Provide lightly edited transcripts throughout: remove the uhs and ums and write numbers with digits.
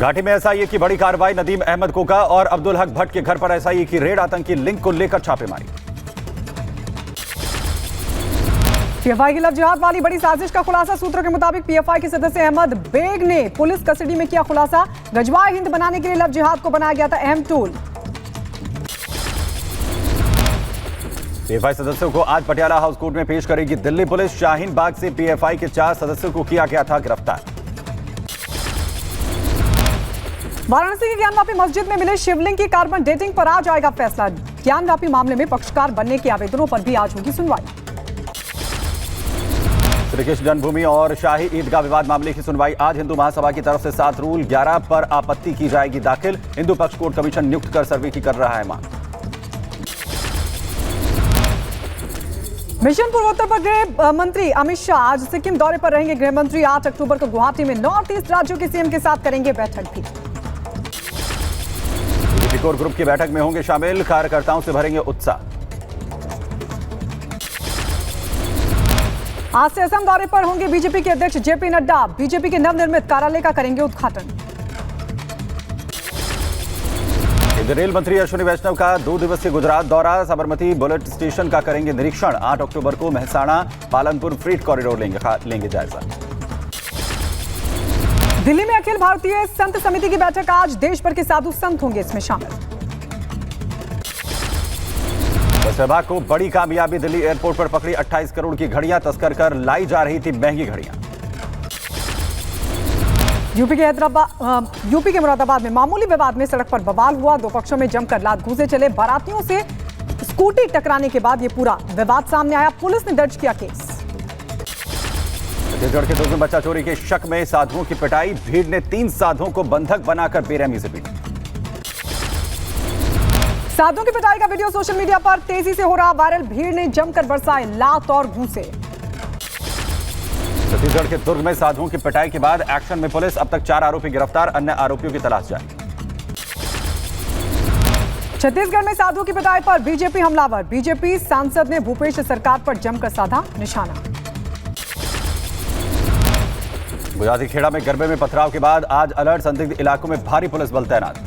घाटी में एसआईए की बड़ी कार्रवाई। नदीम अहमद कोका और अब्दुल हक भट्ट के घर पर एसआईए की रेड। आतंकी लिंक को लेकर छापेमारी। पीएफआई की लव जिहाद वाली बड़ी साजिश का खुलासा। सूत्रों के मुताबिक पीएफआई के सदस्य अहमद बेग ने पुलिस कस्टडी में किया खुलासा। गजवाए हिंद बनाने के लिए लव जिहाद को बनाया गया था अहम टूल। पीएफआई सदस्यों को आज पटियाला हाउस कोर्ट में पेश करेगी दिल्ली पुलिस। शाहीन बाग से पीएफआई के 4 सदस्यों को किया गया था गिरफ्तार। वाराणसी की ज्ञानवापी मस्जिद में मिले शिवलिंग की कार्बन डेटिंग पर आज आएगा फैसला। ज्ञानवापी मामले में पक्षकार बनने के आवेदनों पर भी आज होगी सुनवाई। श्री कृष्ण जन्मभूमि और शाही ईदगाह विवाद मामले की सुनवाई आज। हिंदू महासभा की तरफ से 7 रूल 11 पर आपत्ति की जाएगी दाखिल। हिंदू पक्ष कोर्ट कमीशन नियुक्त कर सर्वे की कर रहा है मांग। मिशन पूर्वोत्तर पर गृह मंत्री अमित शाह आज सिक्किम दौरे पर रहेंगे। गृह मंत्री 8 अक्टूबर को गुवाहाटी में नॉर्थ ईस्ट राज्यों के सीएम के साथ करेंगे बैठक भी। कोर ग्रुप की बैठक में होंगे शामिल। कार्यकर्ताओं से भरेंगे उत्साह। आज से असम दौरे पर होंगे बीजेपी के अध्यक्ष जेपी नड्डा। बीजेपी के नवनिर्मित कार्यालय का करेंगे उद्घाटन। रेल मंत्री अश्विनी वैष्णव का 2 दिवसीय गुजरात दौरा। साबरमती बुलेट स्टेशन का करेंगे निरीक्षण। 8 अक्टूबर को मेहसाणा पालनपुर फ्रीट कॉरिडोर लेंगे जायजा। दिल्ली में अखिल भारतीय संत समिति की बैठक आज। देश भर के साधु संत होंगे इसमें शामिल। बस विभाग को बड़ी कामयाबी। दिल्ली एयरपोर्ट पर पकड़ी 28 करोड़ की घड़ियां। तस्कर कर लाई जा रही थी महंगी घड़ियां। यूपी के मुरादाबाद में मामूली विवाद में सड़क पर बवाल हुआ। 2 पक्षों में जमकर लात घूंसे चले। बारातियों से स्कूटी टकराने के बाद यह पूरा विवाद सामने आया। पुलिस ने दर्ज किया केस। छत्तीसगढ़ के दुर्ग में बच्चा चोरी के शक में साधुओं की पिटाई। भीड़ ने 3 साधुओं को बंधक बनाकर बेरहमी से पीटा। साधुओं की पिटाई का वीडियो सोशल मीडिया पर तेजी से हो रहा वायरल। भीड़ ने जमकर बरसाए लात और घूंसे। छत्तीसगढ़ के दुर्ग में साधुओं की पिटाई के बाद एक्शन में पुलिस। अब तक 4 आरोपी गिरफ्तार। अन्य आरोपियों की तलाश जारी। छत्तीसगढ़ में साधुओं की पिटाई पर बीजेपी हमलावर। बीजेपी सांसद ने भूपेश सरकार पर जमकर साधा निशाना। गुजराती खेड़ा में गरबे में पथराव के बाद आज अलर्ट। संदिग्ध इलाकों में भारी पुलिस बल तैनात।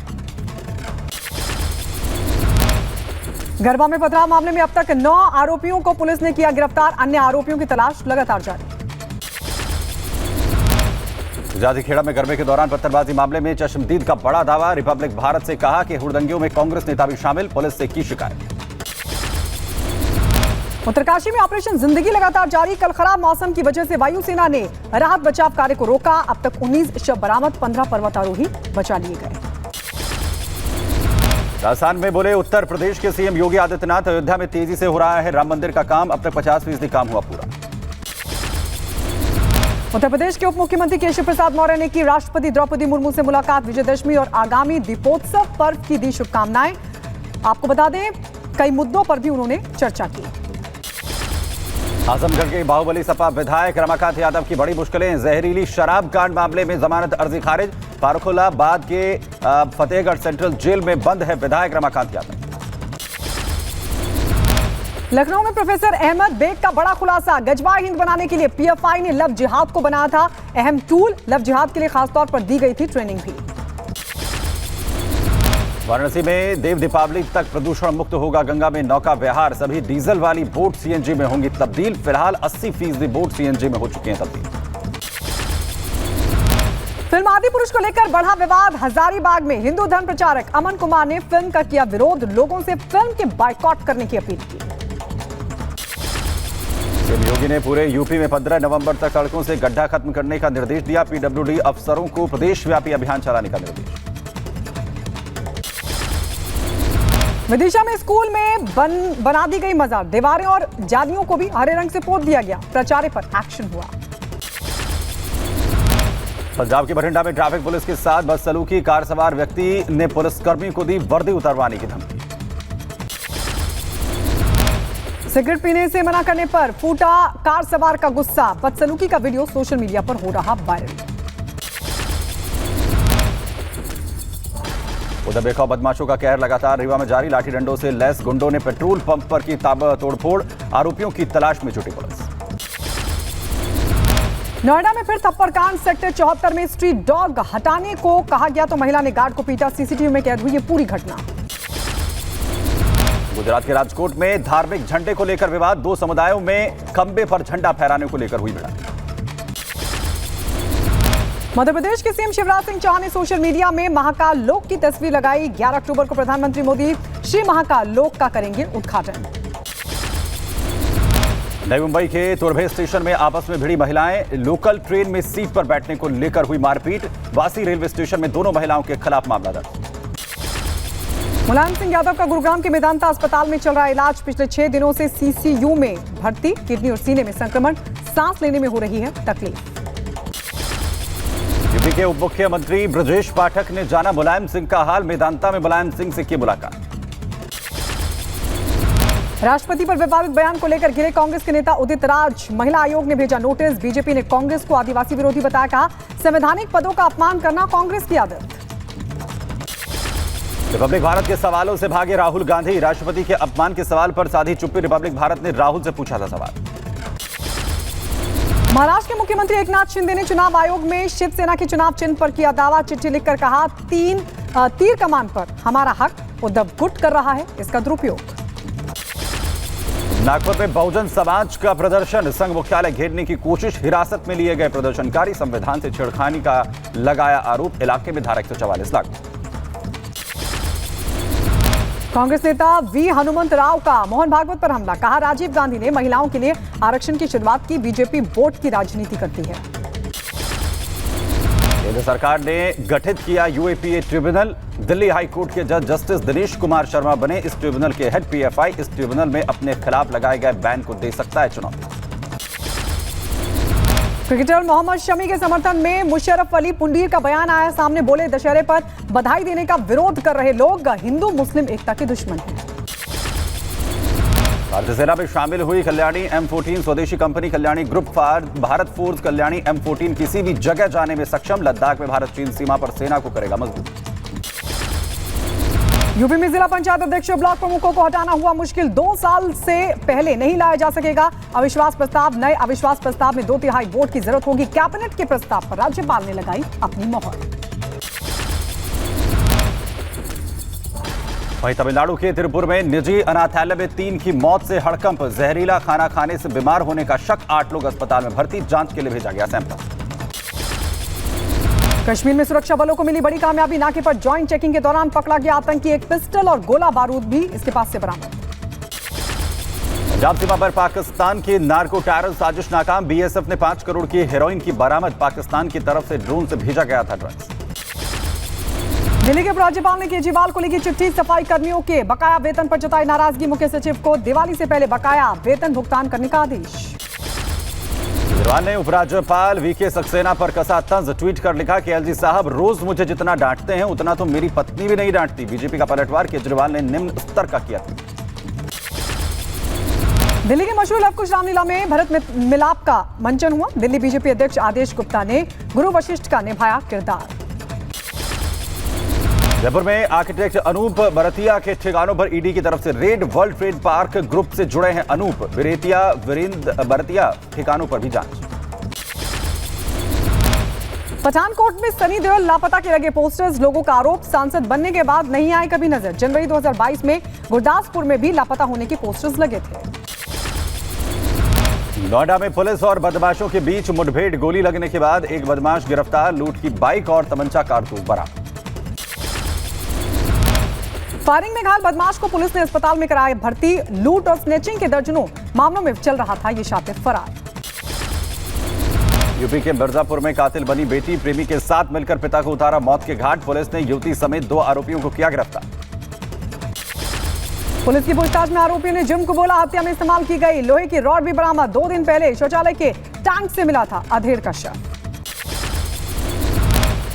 गरबा में पथराव मामले में अब तक 9 आरोपियों को पुलिस ने किया गिरफ्तार। अन्य आरोपियों की तलाश लगातार जारी। गुजराती खेड़ा में गरबे के दौरान पत्थरबाजी मामले में चश्मदीद का बड़ा दावा। रिपब्लिक भारत से कहा कि हुड़दंगियों में कांग्रेस नेता भी शामिल। पुलिस से की शिकायत। उत्तरकाशी में ऑपरेशन जिंदगी लगातार जारी। कल खराब मौसम की वजह से वायुसेना ने राहत बचाव कार्य को रोका। अब तक 19 शव बरामद। 15 पर्वतारोही बचा लिए गए। राजस्थान में बोले उत्तर प्रदेश के सीएम योगी आदित्यनाथ। अयोध्या में तेजी से हो रहा है राम मंदिर का काम। अब तक 50% काम हुआ पूरा। उत्तर प्रदेश के उप मुख्यमंत्री केशव प्रसाद मौर्य ने की राष्ट्रपति द्रौपदी मुर्मू से मुलाकात। विजयदशमी और आगामी दीपोत्सव पर्व की दी शुभकामनाएं। आपको बता दें कई मुद्दों पर भी उन्होंने चर्चा की। आजमगढ़ के बाहुबली सपा विधायक रमाकांत यादव की बड़ी मुश्किलें। जहरीली शराब कांड मामले में जमानत अर्जी खारिज। फारुखुल्लाबाद के फतेहगढ़ सेंट्रल जेल में बंद है विधायक रमाकांत यादव। लखनऊ में प्रोफेसर अहमद बेग का बड़ा खुलासा। गजवाए हिंद बनाने के लिए पीएफआई ने लव जिहाद को बनाया था अहम टूल। लव जिहाद के लिए खासतौर पर दी गई थी ट्रेनिंग भी। वाराणसी में देव दीपावली तक प्रदूषण मुक्त होगा गंगा में नौका विहार। सभी डीजल वाली बोट सीएनजी में होंगी तब्दील। फिलहाल 80% बोट सीएनजी में हो चुकी हैं तब्दील। फिल्म आदिपुरुष को लेकर बढ़ा विवाद। हजारीबाग में हिंदू धर्म प्रचारक अमन कुमार ने फिल्म का किया विरोध। लोगों से फिल्म के बायकॉट करने की अपील की। सीएम योगी ने पूरे यूपी में 15 नवंबर तक सड़कों से गड्ढा खत्म करने का निर्देश दिया। पीडब्ल्यूडी अफसरों को प्रदेशव्यापी अभियान चलाने का निर्देश। विदिशा में स्कूल में बना दी गई मजार। दीवारें और जालियों को भी हरे रंग से पोत दिया गया। प्राचार्य पर एक्शन हुआ। पंजाब के बठिंडा में ट्रैफिक पुलिस के साथ बदसलूकी। कार सवार व्यक्ति ने पुलिसकर्मी को दी वर्दी उतरवाने की धमकी। सिगरेट पीने से मना करने पर फूटा कार सवार का गुस्सा। बदसलूकी का वीडियो सोशल मीडिया पर हो रहा वायरल। उधर बेखौफ बदमाशों का कहर लगातार रीवा में जारी। लाठी डंडों से लैस गुंडों ने पेट्रोल पंप पर की ताबड़तोड़। आरोपियों की तलाश में जुटी पुलिस। नोएडा में फिर थप्पड़ कांड। सेक्टर 74 में स्ट्रीट डॉग हटाने को कहा गया तो महिला ने गार्ड को पीटा। सीसीटीवी में कैद हुई ये पूरी घटना। गुजरात के राजकोट में धार्मिक झंडे को लेकर विवाद। दो समुदायों में खंबे पर झंडा फहराने को लेकर हुई भिड़ंत। मध्य प्रदेश के सीएम शिवराज सिंह चौहान ने सोशल मीडिया में महाकाल लोक की तस्वीर लगाई। 11 अक्टूबर को प्रधानमंत्री मोदी श्री महाकाल लोक का करेंगे उद्घाटन। नई मुंबई के तुर्भे स्टेशन में आपस में भिड़ी महिलाएं। लोकल ट्रेन में सीट पर बैठने को लेकर हुई मारपीट। वासी रेलवे स्टेशन में दोनों महिलाओं के खिलाफ मामला दर्ज। मुलायम सिंह यादव का गुरुग्राम के मेदांता अस्पताल में चल रहा इलाज। पिछले 6 दिनों से सीसीयू में भर्ती। किडनी और सीने में संक्रमण, सांस लेने में हो रही है तकलीफ। यूपी के उप मुख्यमंत्री ब्रजेश पाठक ने जाना मुलायम सिंह का हाल। मेदांता में मुलायम सिंह से की मुलाकात। राष्ट्रपति पर विवादित बयान को लेकर घिरे कांग्रेस के नेता उदित राज। महिला आयोग ने भेजा नोटिस। बीजेपी ने कांग्रेस को आदिवासी विरोधी बताया। कहा संवैधानिक पदों का अपमान करना कांग्रेस की आदत। रिपब्लिक भारत के सवालों से भागे राहुल गांधी। राष्ट्रपति के अपमान के सवाल पर साधी चुप्पी। रिपब्लिक भारत ने राहुल से पूछा था सवाल। महाराष्ट्र के मुख्यमंत्री एकनाथ शिंदे ने चुनाव आयोग में शिवसेना के चुनाव चिन्ह पर किया दावा। चिट्ठी लिखकर कहा तीर कमान पर हमारा हक उद्धव गुट कर रहा है इसका दुरुपयोग। नागपुर में बहुजन समाज का प्रदर्शन। संघ मुख्यालय घेरने की कोशिश। हिरासत में लिए गए प्रदर्शनकारी। संविधान से छेड़खानी का लगाया आरोप। इलाके में धारा 144 लागू। कांग्रेस नेता वी हनुमंत राव का मोहन भागवत पर हमला। कहा राजीव गांधी ने महिलाओं के लिए आरक्षण की शुरुआत की। बीजेपी वोट की राजनीति करती है। केंद्र सरकार ने गठित किया UAPA tribunal. Delhi high court के जज जस्टिस दिनेश कुमार शर्मा बने इस ट्रिब्यूनल के हेड। पीएफआई इस ट्रिब्यूनल में अपने खिलाफ लगाए गए बैन को दे सकता है चुनौती। क्रिकेटर मोहम्मद शमी के समर्थन में मुशर्रफ अली पुंडीर का बयान आया सामने। बोले दशहरे पर बधाई देने का विरोध कर रहे लोग हिंदू मुस्लिम एकता के दुश्मन हैं। भारतीय सेना में शामिल हुई कल्याणी M14 स्वदेशी company Kalyani group Bharat force Kalyani M14 किसी भी जगह जाने में सक्षम। लद्दाख में भारत चीन सीमा पर सेना को करेगा मजबूत। यूपी में जिला पंचायत अध्यक्ष और ब्लॉक प्रमुखों को हटाना हुआ मुश्किल। 2 साल से पहले नहीं लाया जा सकेगा अविश्वास प्रस्ताव। नए अविश्वास प्रस्ताव में 2/3 वोट की जरूरत होगी। कैबिनेट के प्रस्ताव पर राज्यपाल ने लगाई अपनी मोहर। वहीं तमिलनाडु के तिरुपुर में निजी अनाथालय में 3 की मौत से हड़कंप। जहरीला खाना खाने से बीमार होने का शक। 8 लोग अस्पताल में भर्ती। जांच के लिए भेजा गया सैंपल। कश्मीर में सुरक्षा बलों को मिली बड़ी कामयाबी। नाके पर जॉइंट चेकिंग के दौरान पकड़ा गया आतंकी। एक पिस्टल और गोला बारूद भी इसके पास से बरामद। पंजाब सीमा पर पाकिस्तान की नार्को टेरर साजिश नाकाम। बीएसएफ ने 5 करोड़ की हेरोइन की बरामद। पाकिस्तान की तरफ से ड्रोन से भेजा गया था ड्रग्स। दिल्ली के उपराज्यपाल ने केजरीवाल को लिखी चिट्ठी। सफाई कर्मियों के बकाया वेतन पर जताई नाराजगी। मुख्य सचिव को दिवाली से पहले बकाया वेतन भुगतान करने का आदेश। केजरीवाल ने उपराज्यपाल वीके सक्सेना पर कसा तंज। ट्वीट कर लिखा कि एलजी साहब रोज मुझे जितना डांटते हैं उतना तो मेरी पत्नी भी नहीं डांटती। बीजेपी का पलटवार। केजरीवाल ने निम्न स्तर का किया। दिल्ली के मशहूर लवकुश रामलीला में भरत मिलाप का मंचन हुआ। दिल्ली बीजेपी अध्यक्ष आदेश गुप्ता ने गुरु वशिष्ठ का निभाया किरदार। जयपुर में आर्किटेक्ट अनूप बरतिया के ठिकानों पर ईडी की तरफ से red. World trade park group से जुड़े हैं अनूप वीरेंद्र बरतिया। ठिकानों पर भी जांच। पठानकोट में सनी देओल लापता के लगे पोस्टर्स। लोगों का आरोप सांसद बनने के बाद नहीं आए कभी नजर। जनवरी 2022 में गुरदासपुर में भी लापता होने के पोस्टर्स लगे थे। नोएडा में पुलिस और बदमाशों के बीच मुठभेड़। गोली लगने के बाद एक बदमाश गिरफ्तार। लूट की बाइक और तमंचा कारतूस बरामद। फायरिंग में घायल बदमाश को पुलिस ने अस्पताल में कराया भर्ती। लूट और स्नेचिंग के दर्जनों मामलों में चल रहा था ये शातिर फरार। यूपी के मिर्जापुर में कातिल बनी बेटी। प्रेमी के साथ मिलकर पिता को उतारा मौत के घाट। पुलिस ने युवती समेत 2 आरोपियों को किया गिरफ्तार। पुलिस की पूछताछ में आरोपियों ने जुर्म को बोला। हत्या में इस्तेमाल की गई लोहे की रॉड भी बरामद। 2 दिन पहले शौचालय के टैंक से मिला था अधेड़ का शव।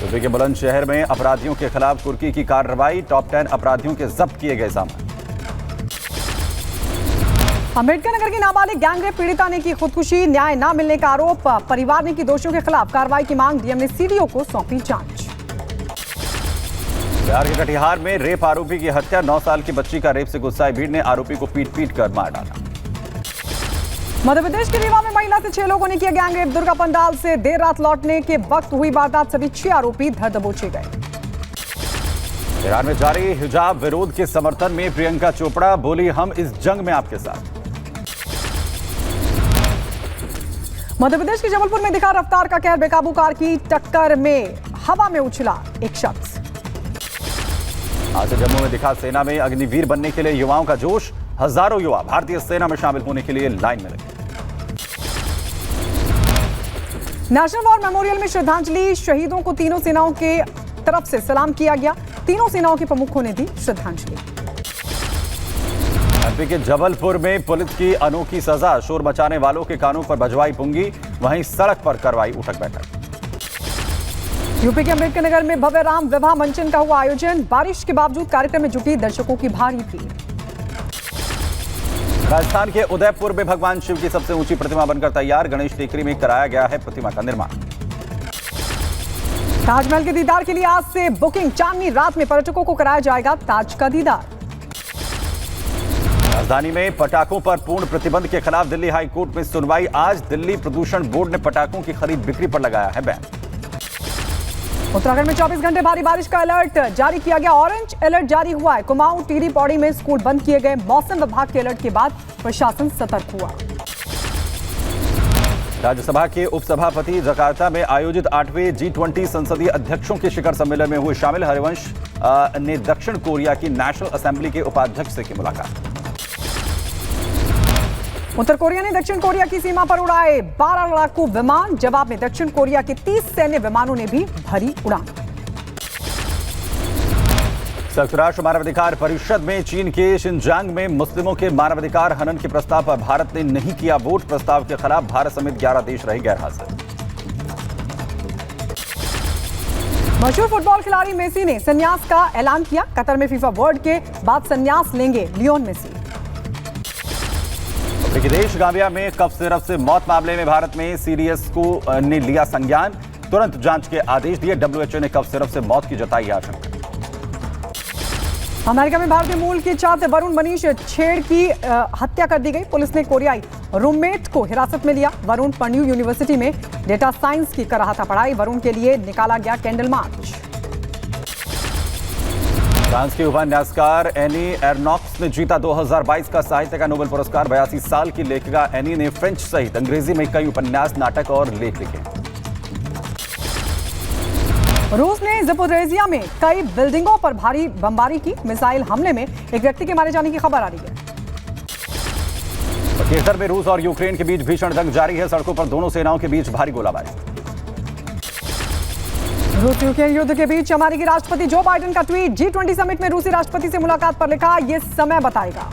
यूपी के बुलंदशहर में अपराधियों के खिलाफ कुर्की की कार्रवाई। टॉप 10 अपराधियों के जब्त किए गए सामान। अंबेडकर नगर की नाबालिग गैंगरेप पीड़िता ने की खुदकुशी। न्याय न मिलने का आरोप। परिवार ने की दोषियों के खिलाफ कार्रवाई की मांग। डीएम ने सीडीओ को सौंपी जांच। बिहार के कटिहार में रेप आरोपी की हत्या। 9 साल की बच्ची का रेप से गुस्साई भीड़ ने आरोपी को पीट कर मार डाला। मध्य प्रदेश के रीवा में महिला से 6 लोगों ने किया गैंगरेप। दुर्गा पंडाल से देर रात लौटने के वक्त हुई वारदात। सभी 6 आरोपी धर दबोचे गए। ईरान में जारी हिजाब विरोध के समर्थन में प्रियंका चोपड़ा बोली, हम इस जंग में आपके साथ। मध्य प्रदेश के जबलपुर में दिखा रफ्तार का कहर। बेकाबू कार की टक्कर में हवा में उछला एक शख्स। आज जम्मू में दिखा सेना में अग्निवीर बनने के लिए युवाओं का जोश। हजारों युवा भारतीय सेना में शामिल होने के लिए लाइन में लगे। नेशनल वॉर मेमोरियल में श्रद्धांजलि। शहीदों को तीनों सेनाओं के तरफ से सलाम किया गया। तीनों सेनाओं के प्रमुखों ने दी श्रद्धांजलि। एमपी के जबलपुर में पुलिस की अनोखी सजा। शोर मचाने वालों के कानों पर भजवाई पुंगी, वहीं सड़क पर करवाई उठक बैठक। यूपी के अम्बेडकर नगर में भव्य राम विवाह मंचन का हुआ आयोजन। बारिश के बावजूद कार्यक्रम में जुटी दर्शकों की भारी भीड़। राजस्थान के उदयपुर में भगवान शिव की सबसे ऊंची प्रतिमा बनकर तैयार। गणेश टेकरी में कराया गया है प्रतिमा का निर्माण। ताजमहल के दीदार के लिए आज से बुकिंग। चांदनी रात में पर्यटकों को कराया जाएगा ताज का दीदार। राजधानी में पटाखों पर पूर्ण प्रतिबंध के खिलाफ दिल्ली हाई कोर्ट में सुनवाई। आज दिल्ली प्रदूषण बोर्ड ने पटाखों की खरीद बिक्री पर लगाया है बैन। उत्तराखंड में 24 घंटे भारी बारिश का अलर्ट जारी किया गया। ऑरेंज अलर्ट जारी हुआ है। कुमाऊं, टिहरी, पौड़ी में स्कूल बंद किए गए। मौसम विभाग के अलर्ट के बाद प्रशासन सतर्क हुआ। राज्यसभा के उपसभापति जकार्ता में आयोजित 8वें G20 संसदीय अध्यक्षों के शिखर सम्मेलन में हुए शामिल। हरिवंश ने दक्षिण कोरिया की नेशनल असेंबली के उपाध्यक्ष से की मुलाकात। उत्तर कोरिया ने दक्षिण कोरिया की सीमा पर उड़ाए 12 लड़ाकू विमान। जवाब में दक्षिण कोरिया के 30 सैन्य विमानों ने भी भरी उड़ान। संयुक्त राष्ट्र मानवाधिकार परिषद में चीन के शिनजांग में मुस्लिमों के मानवाधिकार हनन के प्रस्ताव पर भारत ने नहीं किया वोट। प्रस्ताव के खिलाफ भारत समेत 11 देश रहे गैरहाजिर। मशहूर फुटबॉल खिलाड़ी मेसी ने संन्यास का ऐलान किया। कतर में फीफा वर्ल्ड के बाद संन्यास लेंगे लियोन मेसी। अफ्रीकी देश गाम्बिया में कफ सिरप से मौत मामले में भारत में सीडीएस को ने लिया संज्ञान। तुरंत जांच के आदेश दिए। डब्ल्यूएचओ ने कफ सिरप से मौत की जताई आशंका। अमेरिका में भारतीय मूल के छात्र वरुण मनीष छेड़ की हत्या कर दी गई। पुलिस ने कोरियाई रूममेट को हिरासत में लिया। वरुण पर्ड्यू यूनिवर्सिटी में डेटा साइंस की कर रहा था पढ़ाई। वरुण के लिए निकाला गया कैंडल मार्च। फ्रांस की उपन्यासकार एनी एर्नॉक्स ने जीता 2022 का साहित्य का नोबेल पुरस्कार। 82 साल की लेखिका एनी ने फ्रेंच सहित अंग्रेजी में कई उपन्यास, नाटक और लेख लिखे। रूस ने ज़पोरिज़िया में कई बिल्डिंगों पर भारी बमबारी की। मिसाइल हमले में एक व्यक्ति के मारे जाने की खबर आ रही है। केसर में रूस और यूक्रेन के बीच भीषण जंग जारी है। सड़कों पर दोनों सेनाओं के बीच भारी गोलाबारी। रूस यूक्रेन युद्ध के बीच अमेरिकी राष्ट्रपति जो बाइडेन का ट्वीट। G20 समिट में रूसी राष्ट्रपति से मुलाकात पर लिखा, ये समय बताएगा।